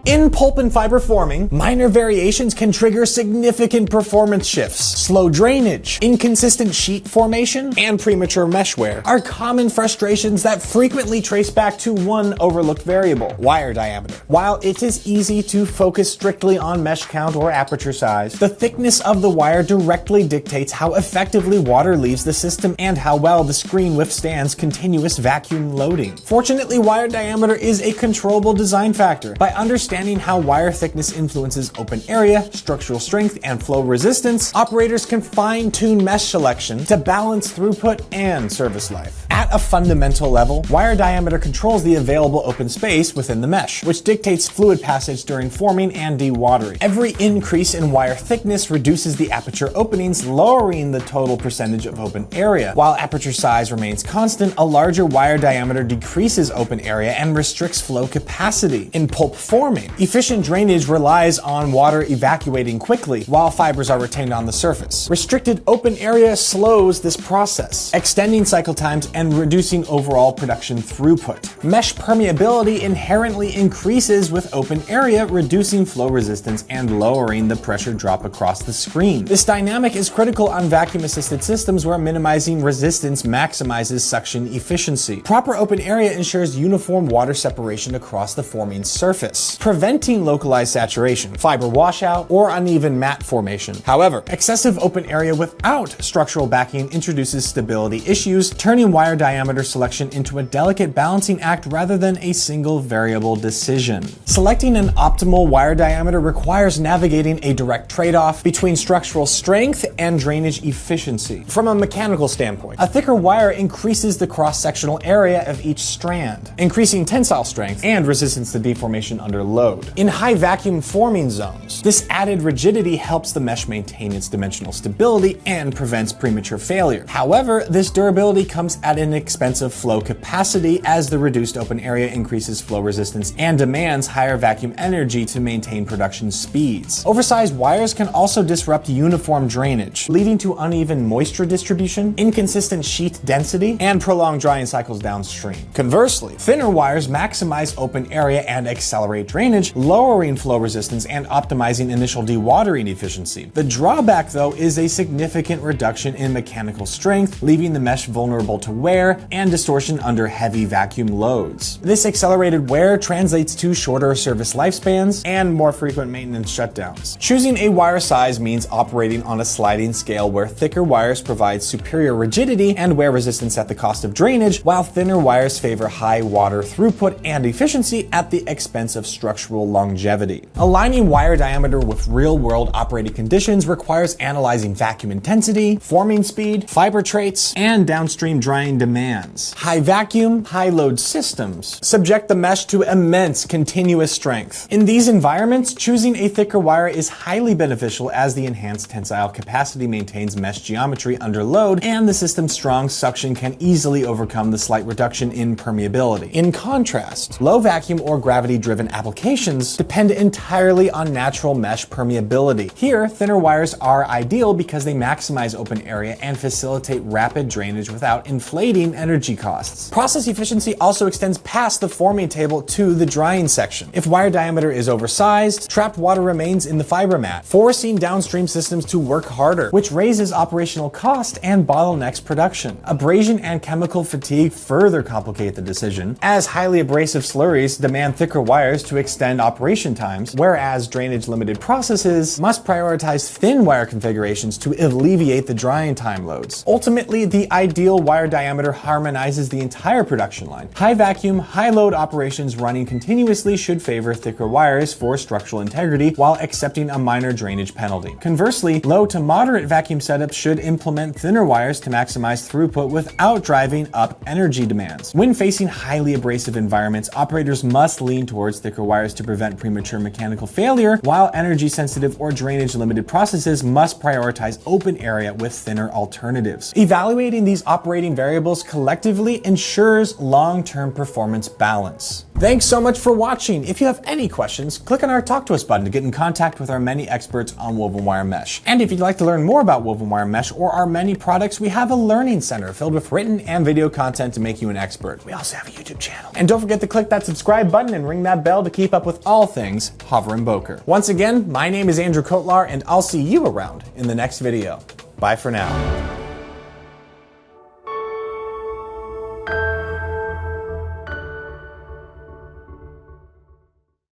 In pulp and fiber forming, minor variations can trigger significant performance shifts. Slow drainage, inconsistent sheet formation, and premature mesh wear are common frustrations that frequently trace back to one overlooked variable: wire diameter. While it is easy to focus strictly on mesh count or aperture size, the thickness of the wire directly dictates how effectively water leaves the system and how well the screen withstands continuous vacuum loading. Fortunately, wire diameter is a controllable design factor. By understanding how wire thickness influences open area, structural strength, and flow resistance, operators can fine-tune mesh selection to balance throughput and service life. At a fundamental level, wire diameter controls the available open space within the mesh, which dictates fluid passage during forming and dewatering. Every increase in wire thickness reduces the aperture openings, lowering the total percentage of open area. While aperture size remains constant, a larger wire diameter decreases open area and restricts flow capacity. In pulp forming, efficient drainage relies on water evacuating quickly while fibers are retained on the surface. Restricted open area slows this process, extending cycle times and reducing overall production throughput. Mesh permeability inherently increases with open area, reducing flow resistance and lowering the pressure drop across the screen. This dynamic is critical on vacuum-assisted systems where minimizing resistance maximizes suction efficiency. Proper open area ensures uniform water separation across the forming surface, preventing localized saturation, fiber washout, or uneven mat formation. However, excessive open area without structural backing introduces stability issues, turning wire diameter selection into a delicate balancing act rather than a single variable decision. Selecting an optimal wire diameter requires navigating a direct trade-off between structural strength and drainage efficiency. From a mechanical standpoint, a thicker wire increases the cross-sectional area of each strand, increasing tensile strength and resistance to deformation under load. In high vacuum forming zones, this added rigidity helps the mesh maintain its dimensional stability and prevents premature failure. However, this durability comes at an expense of flow capacity, as the reduced open area increases flow resistance and demands higher vacuum energy to maintain production speeds. Oversized wires can also disrupt uniform drainage, leading to uneven moisture distribution, inconsistent sheet density, and prolonged drying cycles downstream. Conversely, thinner wires maximize open area and accelerate drainage, lowering flow resistance and optimizing initial dewatering efficiency. The drawback, though, is a significant reduction in mechanical strength, leaving the mesh vulnerable to wear and distortion under heavy vacuum loads. This accelerated wear translates to shorter service lifespans and more frequent maintenance shutdowns. Choosing a wire size means operating on a sliding scale where thicker wires provide superior rigidity and wear resistance at the cost of drainage, while thinner wires favor high water throughput and efficiency at the expense of structural longevity. Aligning wire diameter with real-world operating conditions requires analyzing vacuum intensity, forming speed, fiber traits, and downstream drying demands. High vacuum, high load systems subject the mesh to immense continuous strength. In these environments, choosing a thicker wire is highly beneficial, as the enhanced tensile capacity maintains mesh geometry under load, and the system's strong suction can easily overcome the slight reduction in permeability. In contrast, low vacuum or gravity-driven applications depend entirely on natural mesh permeability. Here, thinner wires are ideal because they maximize open area and facilitate rapid drainage without inflating energy costs. Process efficiency also extends past the forming table to the drying section. If wire diameter is oversized, trapped water remains in the fiber mat, forcing downstream systems to work harder, which raises operational cost and bottlenecks production. Abrasion and chemical fatigue further complicate the decision, as highly abrasive slurries demand thicker wires to extend operation times, whereas drainage-limited processes must prioritize thin wire configurations to alleviate the drying time loads. Ultimately, the ideal wire diameter harmonizes the entire production line. High vacuum, high load operations running continuously should favor thicker wires for structural integrity while accepting a minor drainage penalty. Conversely, low to moderate vacuum setups should implement thinner wires to maximize throughput without driving up energy demands. When facing highly abrasive environments, operators must lean towards thicker wires to prevent premature mechanical failure, while energy-sensitive or drainage-limited processes must prioritize open area with thinner alternatives. Evaluating these operating variables collectively ensures long-term performance balance. Thanks so much for watching. If you have any questions, click on our Talk to Us button to get in contact with our many experts on woven wire mesh. And if you'd like to learn more about woven wire mesh or our many products, we have a learning center filled with written and video content to make you an expert. We also have a YouTube channel. And don't forget to click that subscribe button and ring that bell to keep up with all things Hover and Boker. Once again, my name is Andrew Kotlar, and I'll see you around in the next video. Bye for now.